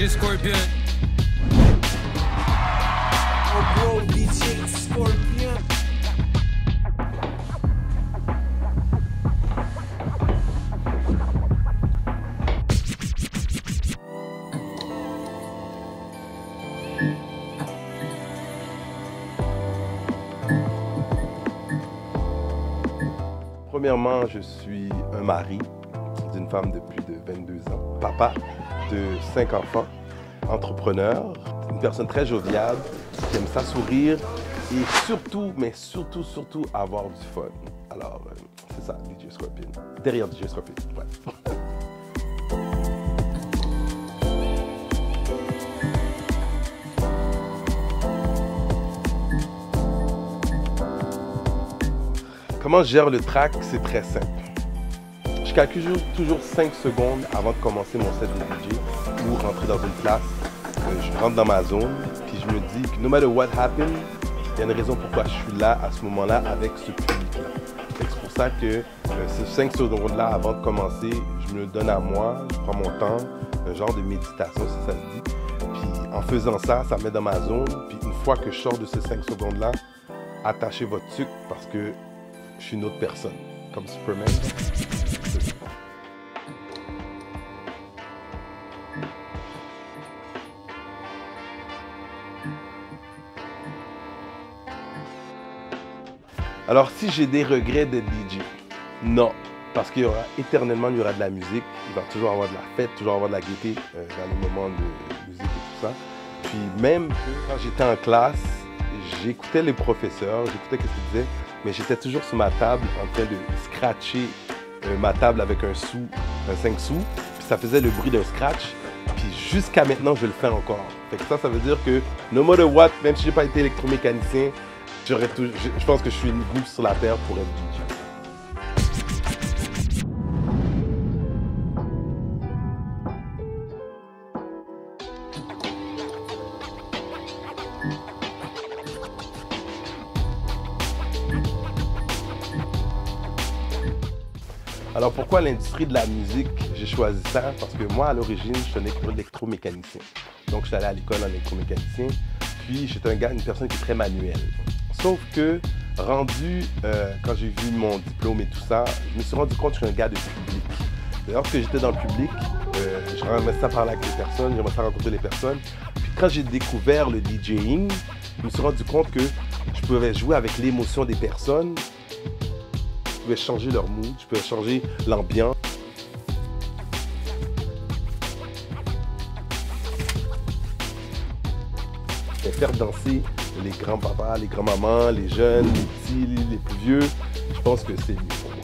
DJ Scorpion. Oh bro, DJ Scorpion. Premièrement, je suis un mari d'une femme de plus de 22 ans, papa de 5 enfants, entrepreneur, une personne très joviale, qui aime ça sourire et surtout, mais surtout avoir du fun. Alors, c'est ça, DJ Scorpion. Derrière DJ Scorpion, ouais. Comment je gère le track? C'est très simple. Je calcule toujours 5 secondes avant de commencer mon set de DJ ou rentrer dans une classe. Je rentre dans ma zone, puis je me dis que no matter what happens, il y a une raison pourquoi je suis là à ce moment-là avec ce public-là. C'est pour ça que ces 5 secondes-là avant de commencer, je me le donne à moi, je prends mon temps, un genre de méditation si ça se dit. Puis en faisant ça, ça me met dans ma zone. Puis une fois que je sors de ces 5 secondes-là, attachez votre sucre parce que je suis une autre personne, comme Superman. Alors, si j'ai des regrets d'être DJ, non. Parce qu'il y aura éternellement, il y aura de la musique, il va toujours avoir de la fête, toujours avoir de la gaieté dans les moments de musique et tout ça. Puis même quand j'étais en classe, j'écoutais les professeurs, j'écoutais ce qu'ils disaient, mais j'étais toujours sur ma table en train de scratcher ma table avec un 5 sous, puis ça faisait le bruit d'un scratch, puis jusqu'à maintenant, je le fais encore. Fait que ça veut dire que no matter what, même si j'ai pas été électromécanicien, je pense que je suis venu sur la terre pour être DJ. Alors pourquoi l'industrie de la musique? J'ai choisi ça parce que moi à l'origine je suis un électromécanicien. Donc je suis allé à l'école en électromécanicien, puis j'étais une personne qui est très manuelle. Sauf que rendu, quand j'ai vu mon diplôme et tout ça, je me suis rendu compte que je suis un gars de public. D'ailleurs que j'étais dans le public, je remettais ça parler avec les personnes, j'aimais ça rencontrer les personnes. Puis quand j'ai découvert le DJing, je me suis rendu compte que je pouvais jouer avec l'émotion des personnes. Je pouvais changer leur mood, je pouvais changer l'ambiance. Je pouvais faire danser les grands-papas, les grands-mamans, les jeunes, les petits, les plus vieux. Je pense que c'est mieux pour moi.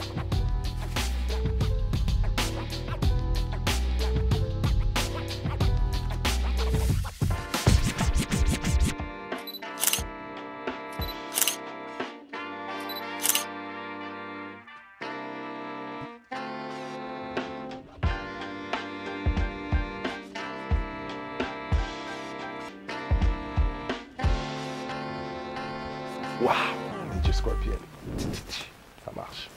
Waouh, DJ Scorpion, ça marche.